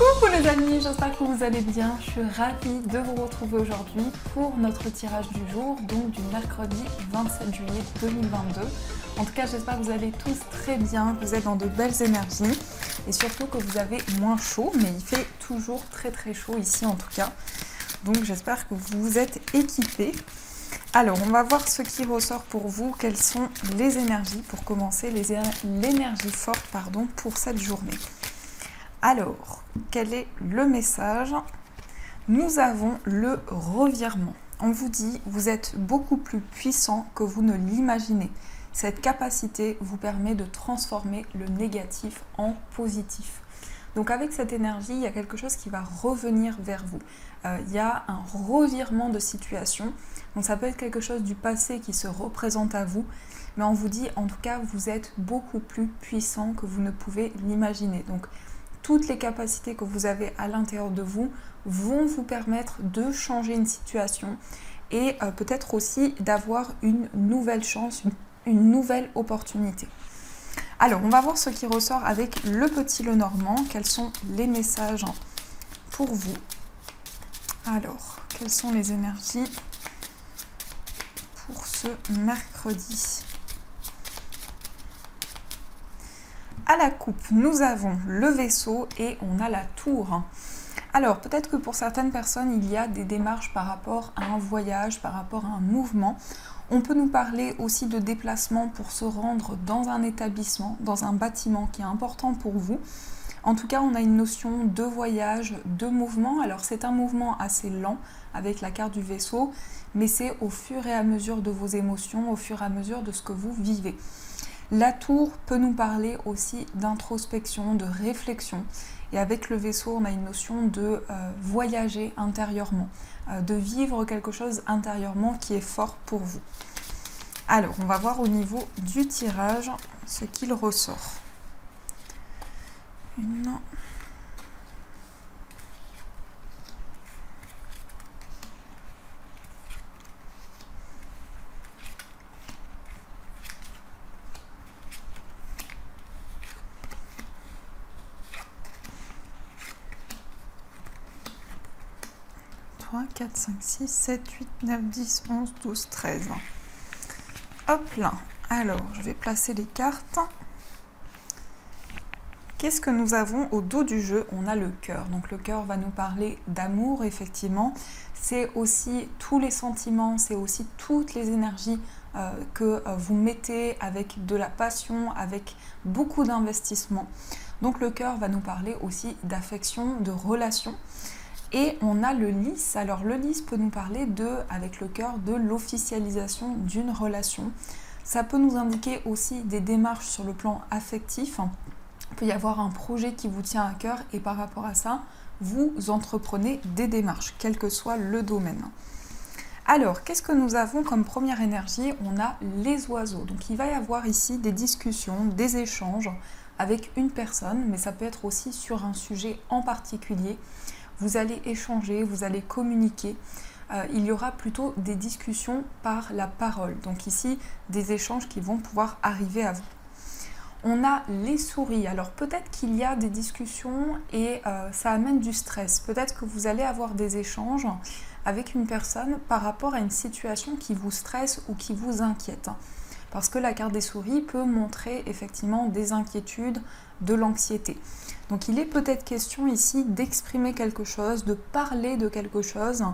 Coucou les amis, j'espère que vous allez bien. Je suis ravie de vous retrouver aujourd'hui pour notre tirage du jour, donc du mercredi 27 juillet 2022. En tout cas, j'espère que vous allez tous très bien, que vous êtes dans de belles énergies et surtout que vous avez moins chaud, mais il fait toujours très chaud ici en tout cas. Donc j'espère que vous êtes équipés. Alors, on va voir ce qui ressort pour vous, quelles sont les énergies pour commencer, l'énergie forte pour cette journée. Alors, quel est le message? Nous avons le revirement. On vous dit, vous êtes beaucoup plus puissant que vous ne l'imaginez. Cette capacité vous permet de transformer le négatif en positif. Donc avec cette énergie, il y a quelque chose qui va revenir vers vous. Il y a un revirement de situation. Donc ça peut être quelque chose du passé qui se représente à vous. Mais on vous dit, en tout cas, vous êtes beaucoup plus puissant que vous ne pouvez l'imaginer. Donc toutes les capacités que vous avez à l'intérieur de vous vont vous permettre de changer une situation et peut-être aussi d'avoir une nouvelle chance, une nouvelle opportunité. Alors, on va voir ce qui ressort avec le petit Lenormand. Quels sont les messages pour vous? Alors, quelles sont les énergies pour ce mercredi? À la coupe, nous avons le vaisseau et on a la tour. Alors, peut-être que pour certaines personnes, il y a des démarches par rapport à un voyage, par rapport à un mouvement. On peut nous parler aussi de déplacement pour se rendre dans un établissement, dans un bâtiment qui est important pour vous. En tout cas, on a une notion de voyage, de mouvement. Alors, c'est un mouvement assez lent avec la carte du vaisseau, mais c'est au fur et à mesure de vos émotions, au fur et à mesure de ce que vous vivez. La tour peut nous parler aussi d'introspection, de réflexion. Et avec le vaisseau, on a une notion de voyager intérieurement, de vivre quelque chose intérieurement qui est fort pour vous. Alors, on va voir au niveau du tirage ce qu'il ressort. Une... 3, 4, 5, 6, 7, 8, 9, 10, 11, 12, 13. Hop là. Alors, je vais placer les cartes. Qu'est-ce que nous avons au dos du jeu? On a le cœur. Donc le cœur va nous parler d'amour, effectivement. C'est aussi tous les sentiments, c'est aussi toutes les énergies que vous mettez avec de la passion, avec beaucoup d'investissement. Donc le cœur va nous parler aussi d'affection, de relation. Et on a le lys. Alors le lys peut nous parler avec le cœur, de l'officialisation d'une relation. Ça peut nous indiquer aussi des démarches sur le plan affectif. Il peut y avoir un projet qui vous tient à cœur et par rapport à ça, vous entreprenez des démarches, quel que soit le domaine. Alors, qu'est-ce que nous avons comme première énergie? On a les oiseaux. Donc il va y avoir ici des discussions, des échanges avec une personne, mais ça peut être aussi sur un sujet en particulier. Vous allez échanger, vous allez communiquer. Il y aura plutôt des discussions par la parole. Donc ici, des échanges qui vont pouvoir arriver à vous. On a les souris. Alors peut-être qu'il y a des discussions et ça amène du stress. Peut-être que vous allez avoir des échanges avec une personne par rapport à une situation qui vous stresse ou qui vous inquiète. Parce que la carte des souris peut montrer effectivement des inquiétudes, de l'anxiété. Donc il est peut-être question ici d'exprimer quelque chose, de parler de quelque chose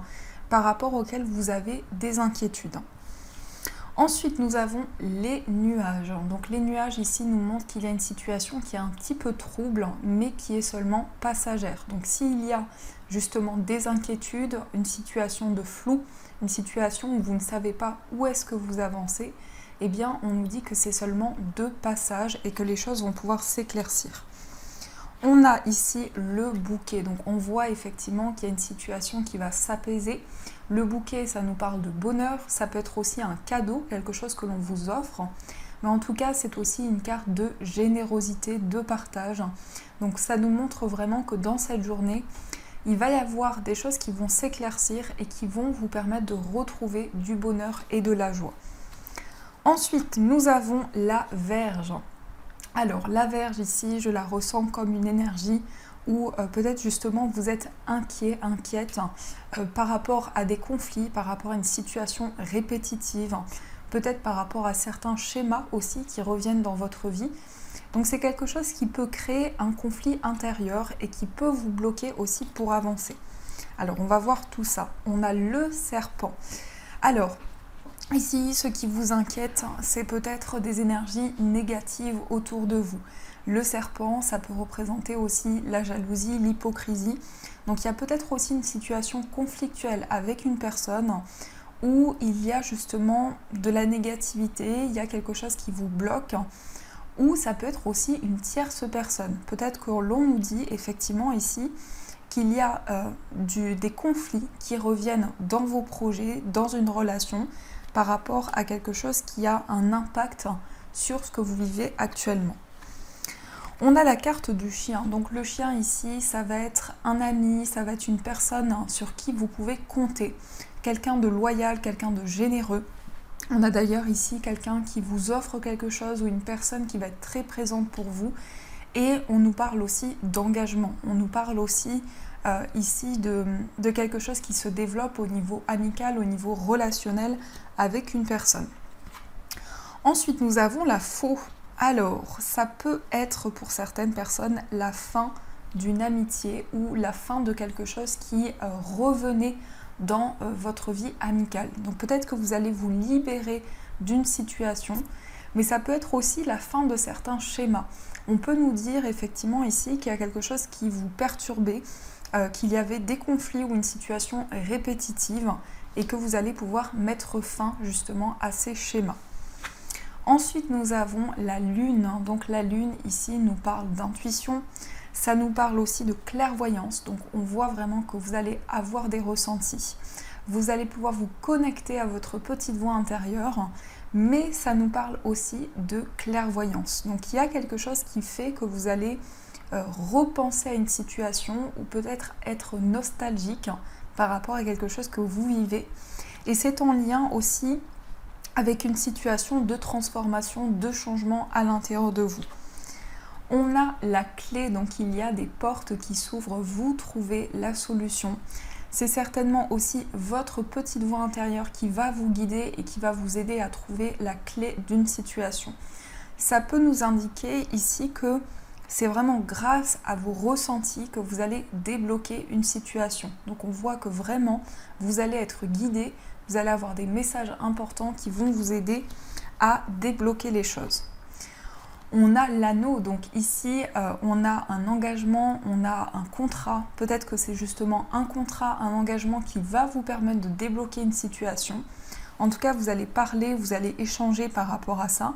par rapport auquel vous avez des inquiétudes. Ensuite, nous avons les nuages. Donc les nuages ici nous montrent qu'il y a une situation qui est un petit peu trouble, mais qui est seulement passagère. Donc s'il y a justement des inquiétudes, une situation de flou, une situation où vous ne savez pas où est-ce que vous avancez, eh bien on nous dit que c'est seulement de passage et que les choses vont pouvoir s'éclaircir. On a ici le bouquet, donc on voit effectivement qu'il y a une situation qui va s'apaiser. Le bouquet, ça nous parle de bonheur, ça peut être aussi un cadeau, quelque chose que l'on vous offre. Mais en tout cas, c'est aussi une carte de générosité, de partage. Donc ça nous montre vraiment que dans cette journée, il va y avoir des choses qui vont s'éclaircir et qui vont vous permettre de retrouver du bonheur et de la joie. Ensuite, nous avons la Vierge. Alors, la Vierge ici, je la ressens comme une énergie ou peut-être justement vous êtes inquiète par rapport à des conflits, par rapport à une situation répétitive, peut-être par rapport à certains schémas aussi qui reviennent dans votre vie. Donc c'est quelque chose qui peut créer un conflit intérieur et qui peut vous bloquer aussi pour avancer. Alors on va voir tout ça. On a le serpent. Alors ici, ce qui vous inquiète, c'est peut-être des énergies négatives autour de vous. Le serpent, ça peut représenter aussi la jalousie, l'hypocrisie. Donc il y a peut-être aussi une situation conflictuelle avec une personne où il y a justement de la négativité, il y a quelque chose qui vous bloque, ou ça peut être aussi une tierce personne. Peut-être que l'on nous dit effectivement ici qu'il y a des conflits qui reviennent dans vos projets, dans une relation, par rapport à quelque chose qui a un impact sur ce que vous vivez actuellement. On a la carte du chien. Donc le chien ici, ça va être un ami, ça va être une personne sur qui vous pouvez compter. Quelqu'un de loyal, quelqu'un de généreux. On a d'ailleurs ici quelqu'un qui vous offre quelque chose ou une personne qui va être très présente pour vous. Et on nous parle aussi d'engagement. On nous parle aussi ici de quelque chose qui se développe au niveau amical, au niveau relationnel avec une personne. Ensuite, nous avons la faux. Alors, ça peut être pour certaines personnes la fin d'une amitié ou la fin de quelque chose qui revenait dans votre vie amicale. Donc peut-être que vous allez vous libérer d'une situation, mais ça peut être aussi la fin de certains schémas. On peut nous dire effectivement ici qu'il y a quelque chose qui vous perturbait, qu'il y avait des conflits ou une situation répétitive et que vous allez pouvoir mettre fin justement à ces schémas. Ensuite, nous avons la lune. Donc la lune ici nous parle d'intuition. Ça nous parle aussi de clairvoyance. Donc on voit vraiment que vous allez avoir des ressentis. Vous allez pouvoir vous connecter à votre petite voix intérieure. Mais ça nous parle aussi de clairvoyance. Donc il y a quelque chose qui fait que vous allez repenser à une situation ou peut-être être nostalgique par rapport à quelque chose que vous vivez. Et c'est en lien aussi avec une situation de transformation, de changement à l'intérieur de vous. On a la clé, donc il y a des portes qui s'ouvrent, vous trouvez la solution. C'est certainement aussi votre petite voix intérieure qui va vous guider et qui va vous aider à trouver la clé d'une situation. Ça peut nous indiquer ici que c'est vraiment grâce à vos ressentis que vous allez débloquer une situation. Donc on voit que vraiment vous allez être guidé, vous allez avoir des messages importants qui vont vous aider à débloquer les choses. On a l'anneau, donc ici on a un engagement, on a un contrat. Peut-être que c'est justement un contrat, un engagement qui va vous permettre de débloquer une situation. En tout cas, vous allez parler, vous allez échanger par rapport à ça.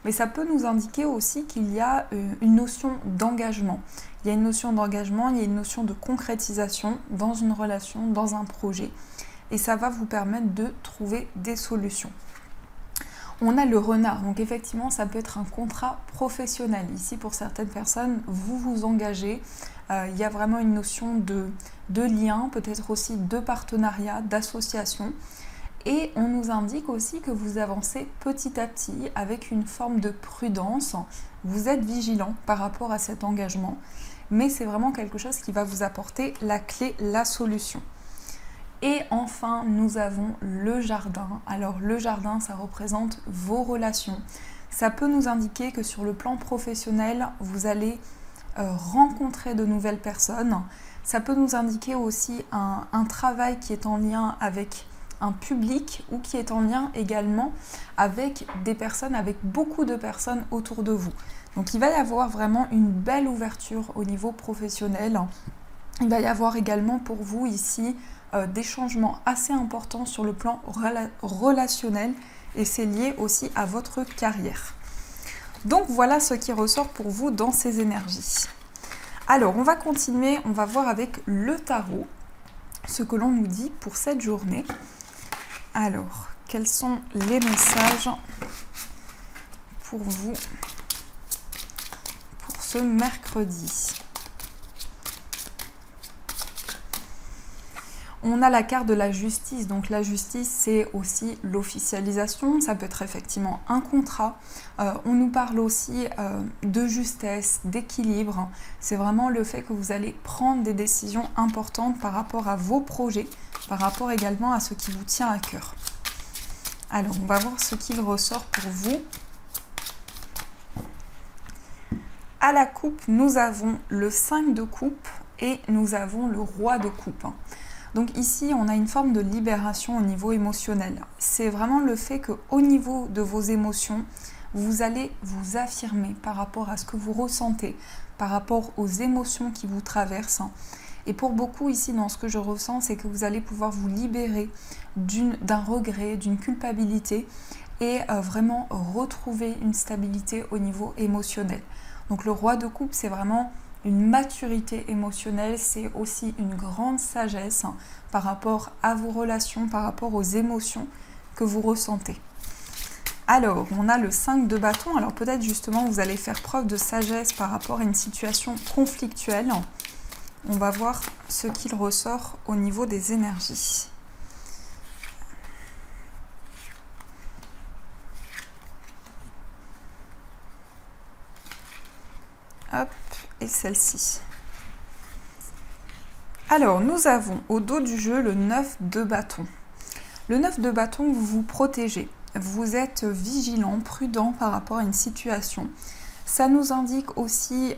Mais ça peut nous indiquer aussi qu'il y a une notion d'engagement. Il y a une notion d'engagement, il y a une notion de concrétisation dans une relation, dans un projet. Et ça va vous permettre de trouver des solutions. On a le renard, donc effectivement ça peut être un contrat professionnel. Ici pour certaines personnes, vous vous engagez, il y a vraiment une notion de lien, peut-être aussi de partenariat, d'association. Et on nous indique aussi que vous avancez petit à petit avec une forme de prudence. Vous êtes vigilant par rapport à cet engagement, mais c'est vraiment quelque chose qui va vous apporter la clé, la solution. Et enfin, nous avons le jardin. Alors le jardin, ça représente vos relations. Ça peut nous indiquer que sur le plan professionnel, vous allez rencontrer de nouvelles personnes. Ça peut nous indiquer aussi un travail qui est en lien avec un public ou qui est en lien également avec des personnes, avec beaucoup de personnes autour de vous. Donc il va y avoir vraiment une belle ouverture au niveau professionnel. Il va y avoir également pour vous ici des changements assez importants sur le plan relationnel et c'est lié aussi à votre carrière. Donc voilà ce qui ressort pour vous dans ces énergies. Alors on va continuer, on va voir avec le tarot ce que l'on nous dit pour cette journée. Alors, quels sont les messages pour vous pour ce mercredi ? On a la carte de la justice, donc la justice c'est aussi l'officialisation, ça peut être effectivement un contrat. On nous parle aussi de justesse, d'équilibre, c'est vraiment le fait que vous allez prendre des décisions importantes par rapport à vos projets, par rapport également à ce qui vous tient à cœur. Alors on va voir ce qu'il ressort pour vous. À la coupe, nous avons le 5 de coupe et nous avons le roi de coupe. Donc ici, on a une forme de libération au niveau émotionnel. C'est vraiment le fait qu'au niveau de vos émotions, vous allez vous affirmer par rapport à ce que vous ressentez, par rapport aux émotions qui vous traversent. Et pour beaucoup ici, dans ce que je ressens, c'est que vous allez pouvoir vous libérer d'un regret, d'une culpabilité et vraiment retrouver une stabilité au niveau émotionnel. Donc le roi de coupe, c'est vraiment une maturité émotionnelle, c'est aussi une grande sagesse par rapport à vos relations, par rapport aux émotions que vous ressentez. Alors, on a le 5 de bâton. Alors peut-être justement, vous allez faire preuve de sagesse par rapport à une situation conflictuelle. On va voir ce qu'il ressort au niveau des énergies. Hop, et celle-ci. Alors, nous avons au dos du jeu le 9 de bâton. Le 9 de bâton, vous vous protégez. Vous êtes vigilant, prudent par rapport à une situation. Ça nous indique aussi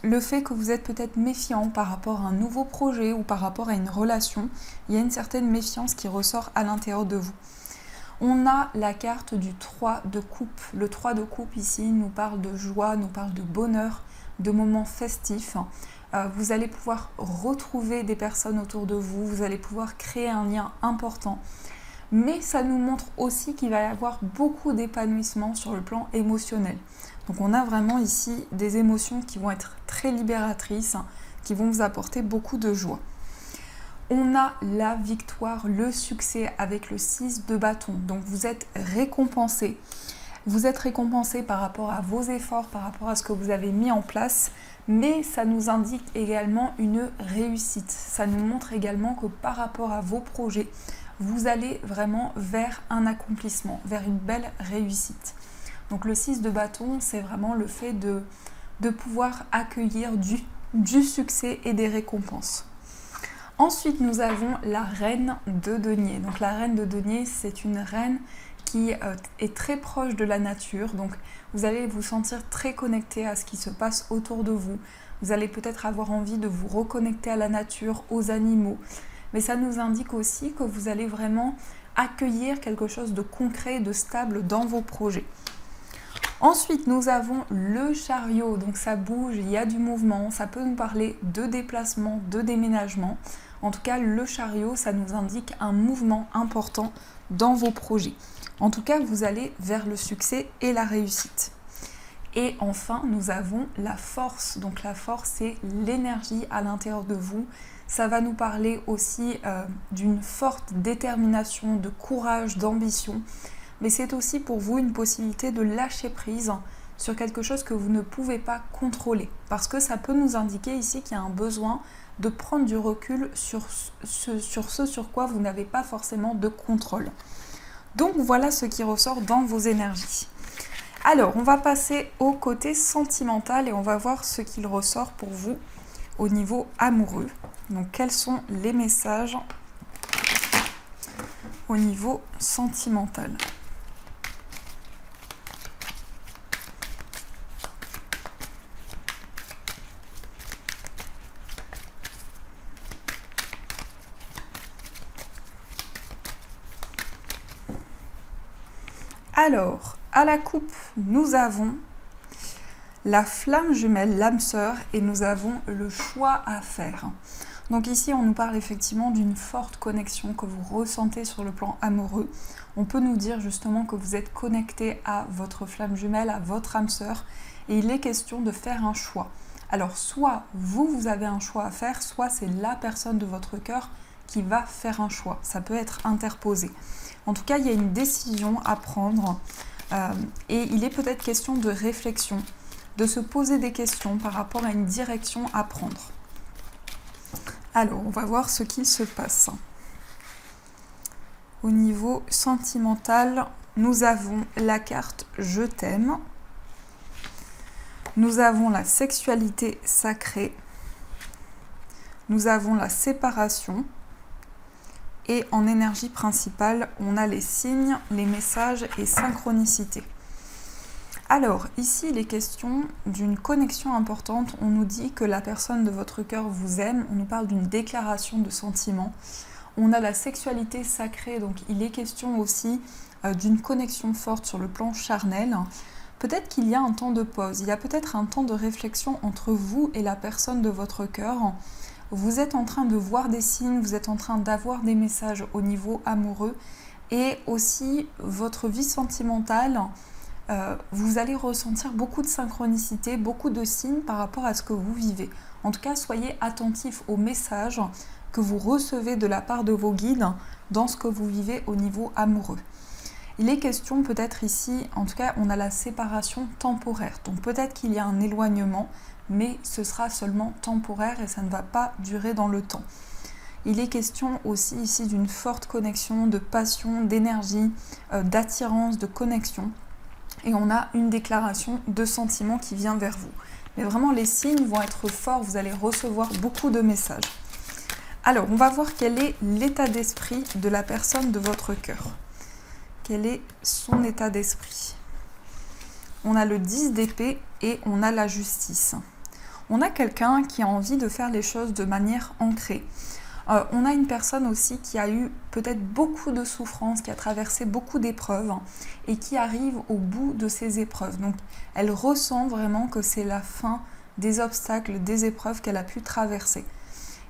le fait que vous êtes peut-être méfiant par rapport à un nouveau projet ou par rapport à une relation. Il y a une certaine méfiance qui ressort à l'intérieur de vous. On a la carte du 3 de coupe. Le 3 de coupe ici nous parle de joie, nous parle de bonheur, de moments festifs. Vous allez pouvoir retrouver des personnes autour de vous, vous allez pouvoir créer un lien important. Mais ça nous montre aussi qu'il va y avoir beaucoup d'épanouissement sur le plan émotionnel. Donc on a vraiment ici des émotions qui vont être très libératrices, qui vont vous apporter beaucoup de joie. On a la victoire, le succès avec le 6 de bâton. Donc vous êtes récompensé. Vous êtes récompensé par rapport à vos efforts, par rapport à ce que vous avez mis en place. Mais ça nous indique également une réussite. Ça nous montre également que par rapport à vos projets, vous allez vraiment vers un accomplissement, vers une belle réussite. Donc le 6 de bâton, c'est vraiment le fait de pouvoir accueillir du succès et des récompenses. Ensuite, nous avons la reine de denier. Donc la reine de denier, c'est une reine qui est très proche de la nature. Donc vous allez vous sentir très connecté à ce qui se passe autour de vous. Vous allez peut-être avoir envie de vous reconnecter à la nature, aux animaux. Mais ça nous indique aussi que vous allez vraiment accueillir quelque chose de concret, de stable dans vos projets. Ensuite, nous avons le chariot. Donc ça bouge, il y a du mouvement. Ça peut nous parler de déplacement, de déménagement. En tout cas, le chariot, ça nous indique un mouvement important dans vos projets. En tout cas, vous allez vers le succès et la réussite. Et enfin, nous avons la force. Donc la force, c'est l'énergie à l'intérieur de vous. Ça va nous parler aussi d'une forte détermination, de courage, d'ambition. Mais c'est aussi pour vous une possibilité de lâcher prise sur quelque chose que vous ne pouvez pas contrôler. Parce que ça peut nous indiquer ici qu'il y a un besoin de prendre du recul sur ce sur quoi vous n'avez pas forcément de contrôle. Donc voilà ce qui ressort dans vos énergies. Alors, on va passer au côté sentimental et on va voir ce qu'il ressort pour vous au niveau amoureux. Donc quels sont les messages au niveau sentimental ? Alors, à la coupe, nous avons la flamme jumelle, l'âme sœur, et nous avons le choix à faire. Donc ici, on nous parle effectivement d'une forte connexion que vous ressentez sur le plan amoureux. On peut nous dire justement que vous êtes connecté à votre flamme jumelle, à votre âme sœur, et il est question de faire un choix. Alors, soit vous avez un choix à faire, soit c'est la personne de votre cœur qui va faire un choix. Ça peut être interposé. En tout cas, il y a une décision à prendre et il est peut-être question de réflexion, de se poser des questions par rapport à une direction à prendre. Alors, on va voir ce qu'il se passe. Au niveau sentimental, nous avons la carte « Je t'aime ». Nous avons la sexualité sacrée. Nous avons la séparation. Et en énergie principale, on a les signes, les messages et synchronicité. Alors, ici, il est question d'une connexion importante. On nous dit que la personne de votre cœur vous aime. On nous parle d'une déclaration de sentiment. On a la sexualité sacrée, donc il est question aussi d'une connexion forte sur le plan charnel. Peut-être qu'il y a un temps de pause, il y a peut-être un temps de réflexion entre vous et la personne de votre cœur. Vous êtes en train de voir des signes, vous êtes en train d'avoir des messages au niveau amoureux et aussi votre vie sentimentale. Vous allez ressentir beaucoup de synchronicité, beaucoup de signes par rapport à ce que vous vivez. En tout cas, soyez attentifs aux messages que vous recevez de la part de vos guides dans ce que vous vivez au niveau amoureux. Il est question peut-être ici, en tout cas, on a la séparation temporaire. Donc peut-être qu'il y a un éloignement, mais ce sera seulement temporaire et ça ne va pas durer dans le temps. Il est question aussi ici d'une forte connexion, de passion, d'énergie, d'attirance, de connexion. Et on a une déclaration de sentiment qui vient vers vous. Mais vraiment, les signes vont être forts, vous allez recevoir beaucoup de messages. Alors, on va voir quel est l'état d'esprit de la personne de votre cœur. Quel est son état d'esprit? On a le 10 d'épée et on a la justice. On a quelqu'un qui a envie de faire les choses de manière ancrée. On a une personne aussi qui a eu peut-être beaucoup de souffrances, qui a traversé beaucoup d'épreuves et qui arrive au bout de ces épreuves. Donc, elle ressent vraiment que c'est la fin des obstacles, des épreuves qu'elle a pu traverser.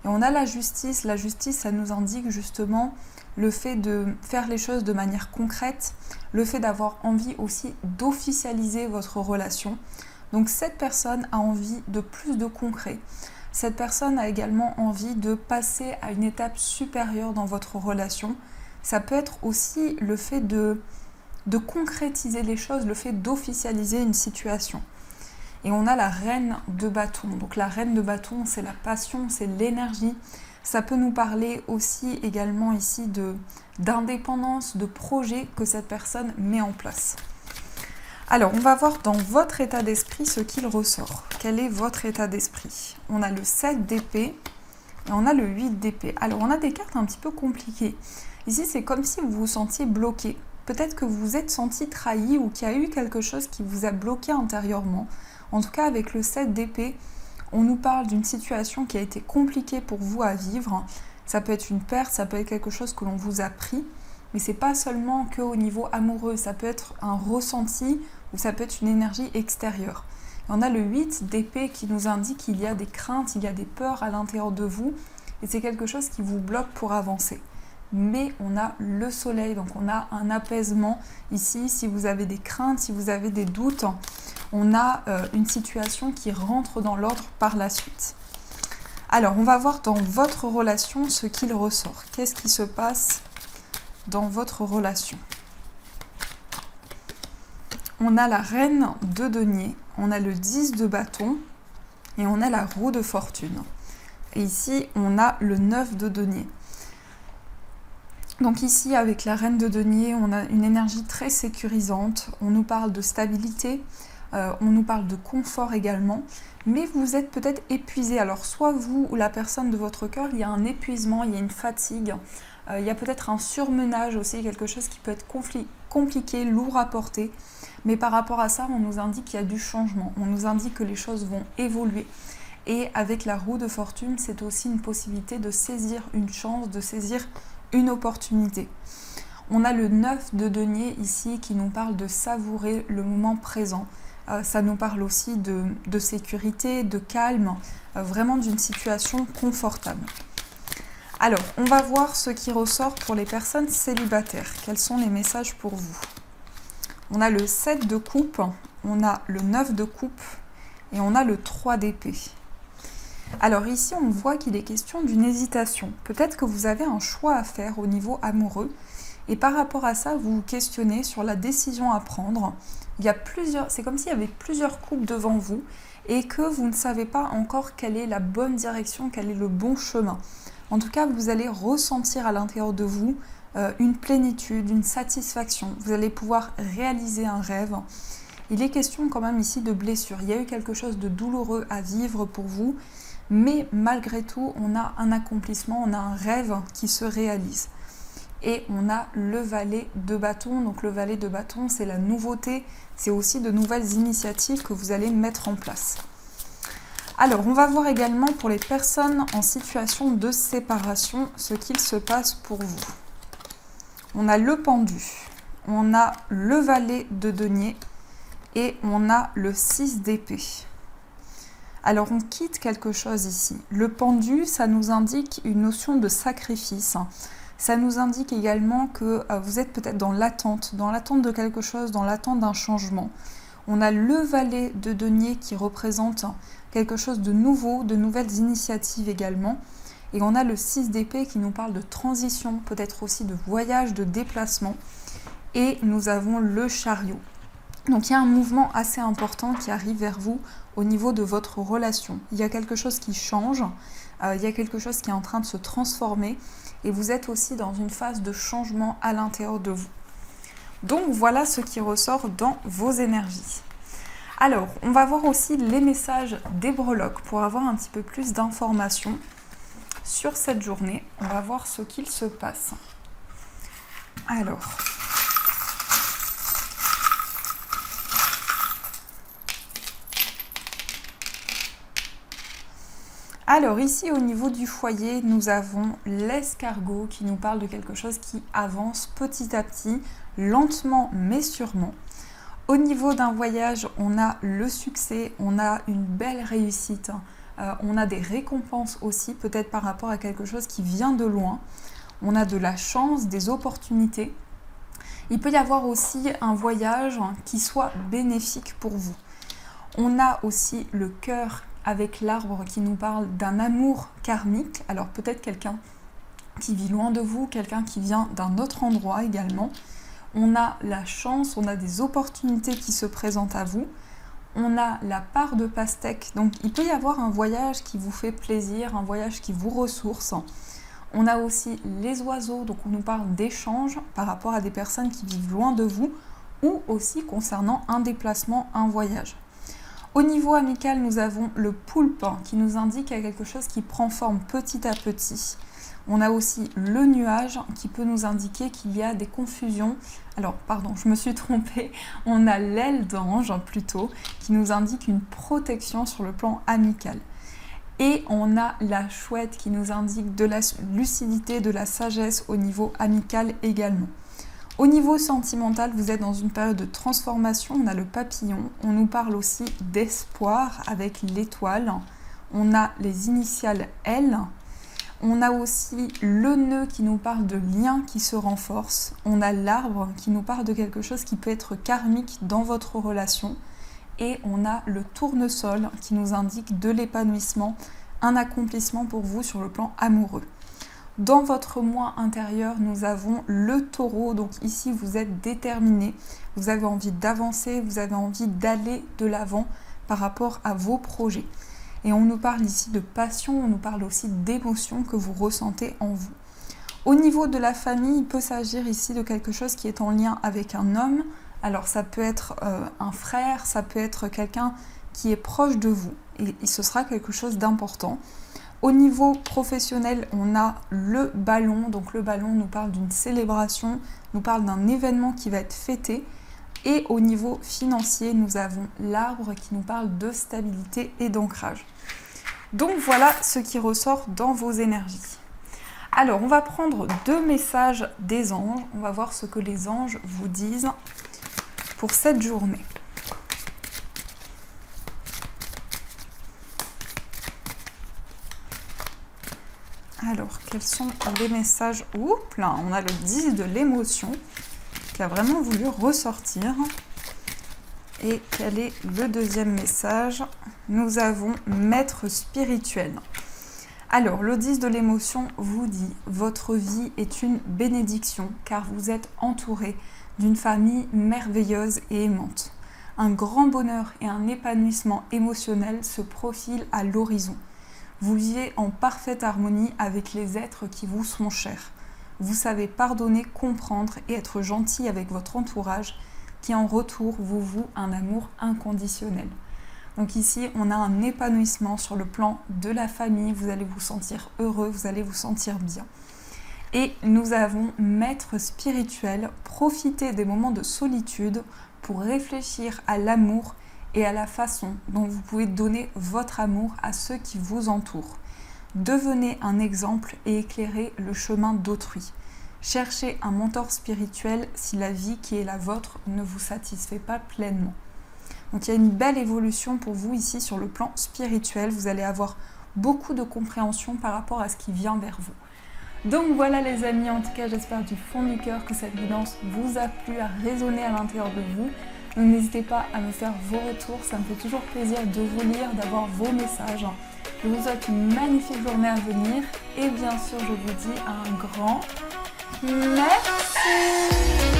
Et on a la justice. La justice, ça nous indique justement le fait de faire les choses de manière concrète, le fait d'avoir envie aussi d'officialiser votre relation. Donc cette personne a envie de plus de concret. Cette personne a également envie de passer à une étape supérieure dans votre relation. Ça peut être aussi le fait de concrétiser les choses, le fait d'officialiser une situation. Et on a la reine de bâton. Donc la reine de bâton, c'est la passion, c'est l'énergie. Ça peut nous parler aussi également ici d'indépendance, de projet que cette personne met en place. Alors, on va voir dans votre état d'esprit ce qu'il ressort. Quel est votre état d'esprit? On a le 7 d'épée et on a le 8 d'épée. Alors, on a des cartes un petit peu compliquées. Ici, c'est comme si vous vous sentiez bloqué. Peut-être que vous vous êtes senti trahi ou qu'il y a eu quelque chose qui vous a bloqué intérieurement. En tout cas, avec le 7 d'épée, on nous parle d'une situation qui a été compliquée pour vous à vivre. Ça peut être une perte, ça peut être quelque chose que l'on vous a pris. Mais c'est pas seulement qu'au niveau amoureux, ça peut être un ressenti ou ça peut être une énergie extérieure. Et on a le 8 d'épée qui nous indique qu'il y a des craintes, il y a des peurs à l'intérieur de vous et c'est quelque chose qui vous bloque pour avancer. Mais on a le soleil, donc on a un apaisement ici. Si vous avez des craintes, si vous avez des doutes, on a une situation qui rentre dans l'ordre par la suite. Alors, on va voir dans votre relation ce qu'il ressort. Qu'est-ce qui se passe dans votre relation? On a la reine de denier, on a le 10 de bâton et on a la roue de fortune. Et ici, on a le 9 de denier. Donc ici, avec la reine de denier, on a une énergie très sécurisante. On nous parle de stabilité, on nous parle de confort également. Mais vous êtes peut-être épuisé. Alors soit vous ou la personne de votre cœur, il y a un épuisement, il y a une fatigue. Il y a peut-être un surmenage aussi, quelque chose qui peut être compliqué, lourd à porter. Mais par rapport à ça, on nous indique qu'il y a du changement. On nous indique que les choses vont évoluer. Et avec la roue de fortune, c'est aussi une possibilité de saisir une chance, de saisir une opportunité. On a le 9 de denier ici qui nous parle de savourer le moment présent. Ça nous parle aussi de sécurité, de calme, vraiment d'une situation confortable. Alors, on va voir ce qui ressort pour les personnes célibataires. Quels sont les messages pour vous? On a le 7 de coupe, on a le 9 de coupe et on a le 3 d'épée. Alors ici, on voit qu'il est question d'une hésitation. Peut-être que vous avez un choix à faire au niveau amoureux Et par rapport à ça, vous vous questionnez sur la décision à prendre. C'est comme s'il y avait plusieurs coupes devant vous et que vous ne savez pas encore quelle est la bonne direction, quel est le bon chemin. En tout cas, vous allez ressentir à l'intérieur de vous une plénitude, une satisfaction. Vous allez pouvoir réaliser un rêve. Il est question quand même ici de blessure. Il y a eu quelque chose de douloureux à vivre pour vous, mais malgré tout, on a un accomplissement, on a un rêve qui se réalise. Et on a le valet de bâton. Donc le valet de bâton, c'est la nouveauté, c'est aussi de nouvelles initiatives que vous allez mettre en place. Alors, on va voir également pour les personnes en situation de séparation ce qu'il se passe pour vous. On a le pendu, on a le valet de denier et on a le 6 d'épée. Alors, on quitte quelque chose ici. Le pendu, ça nous indique une notion de sacrifice. Ça nous indique également que vous êtes peut-être dans l'attente de quelque chose, dans l'attente d'un changement. On a le valet de denier qui représente quelque chose de nouveau, de nouvelles initiatives également. Et on a le 6 d'épée qui nous parle de transition, peut-être aussi de voyage, de déplacement. Et nous avons le chariot. Donc il y a un mouvement assez important qui arrive vers vous au niveau de votre relation. Il y a quelque chose qui change, il y a quelque chose qui est en train de se transformer et vous êtes aussi dans une phase de changement à l'intérieur de vous. Donc voilà ce qui ressort dans vos énergies. Alors, on va voir aussi les messages des breloques pour avoir un petit peu plus d'informations sur cette journée. On va voir ce qu'il se passe. Alors ici au niveau du foyer, nous avons l'escargot qui nous parle de quelque chose qui avance petit à petit, lentement mais sûrement. Au niveau d'un voyage, on a le succès, on a une belle réussite, on a des récompenses aussi, peut-être par rapport à quelque chose qui vient de loin. On a de la chance, des opportunités. Il peut y avoir aussi un voyage qui soit bénéfique pour vous. On a aussi le cœur avec l'arbre qui nous parle d'un amour karmique. Alors peut-être quelqu'un qui vit loin de vous, quelqu'un qui vient d'un autre endroit également. On a la chance, on a des opportunités qui se présentent à vous. On a la part de pastèque. Donc il peut y avoir un voyage qui vous fait plaisir, un voyage qui vous ressource. On a aussi les oiseaux, donc on nous parle d'échanges par rapport à des personnes qui vivent loin de vous ou aussi concernant un déplacement, un voyage. Au niveau amical, nous avons le poulpe qui nous indique qu'il y a quelque chose qui prend forme petit à petit. On a aussi le nuage qui peut nous indiquer qu'il y a des confusions. Alors, pardon, je me suis trompée. On a l'aile d'ange plutôt qui nous indique une protection sur le plan amical. Et on a la chouette qui nous indique de la lucidité, de la sagesse au niveau amical également. Au niveau sentimental, vous êtes dans une période de transformation. On a le papillon. On nous parle aussi d'espoir avec l'étoile. On a les initiales L. On a aussi le nœud qui nous parle de liens qui se renforcent. On a l'arbre qui nous parle de quelque chose qui peut être karmique dans votre relation. Et on a le tournesol qui nous indique de l'épanouissement, un accomplissement pour vous sur le plan amoureux. Dans votre moi intérieur, nous avons le taureau. Donc ici, vous êtes déterminé, vous avez envie d'avancer, vous avez envie d'aller de l'avant par rapport à vos projets. Et on nous parle ici de passion, on nous parle aussi d'émotions que vous ressentez en vous. Au niveau de la famille, il peut s'agir ici de quelque chose qui est en lien avec un homme. Alors ça peut être un frère, ça peut être quelqu'un qui est proche de vous. Et ce sera quelque chose d'important. Au niveau professionnel, on a le ballon. Donc le ballon nous parle d'une célébration, nous parle d'un événement qui va être fêté. Et au niveau financier, nous avons l'arbre qui nous parle de stabilité et d'ancrage. Donc voilà ce qui ressort dans vos énergies. Alors, on va prendre 2 messages des anges. On va voir ce que les anges vous disent pour cette journée. Alors, quels sont les messages? Oups là, on a le 10 de l'émotion qui a vraiment voulu ressortir. Et quel est le deuxième message? Nous avons maître spirituel. Alors, le 10 de l'émotion vous dit « Votre vie est une bénédiction car vous êtes entouré d'une famille merveilleuse et aimante. Un grand bonheur et un épanouissement émotionnel se profilent à l'horizon. Vous vivez en parfaite harmonie avec les êtres qui vous sont chers. Vous savez pardonner, comprendre et être gentil avec votre entourage qui en retour vous voue un amour inconditionnel. » Donc ici, on a un épanouissement sur le plan de la famille. Vous allez vous sentir heureux, vous allez vous sentir bien. Et nous avons maître spirituel, profitez des moments de solitude pour réfléchir à l'amour et à la façon dont vous pouvez donner votre amour à ceux qui vous entourent. Devenez un exemple et éclairez le chemin d'autrui. Cherchez un mentor spirituel si la vie qui est la vôtre ne vous satisfait pas pleinement. Donc il y a une belle évolution pour vous ici sur le plan spirituel. Vous allez avoir beaucoup de compréhension par rapport à ce qui vient vers vous. Donc voilà les amis, en tout cas j'espère du fond du cœur que cette guidance vous a plu, a résonné à l'intérieur de vous. Donc n'hésitez pas à me faire vos retours, ça me fait toujours plaisir de vous lire, d'avoir vos messages. Je vous souhaite une magnifique journée à venir et bien sûr je vous dis un grand merci.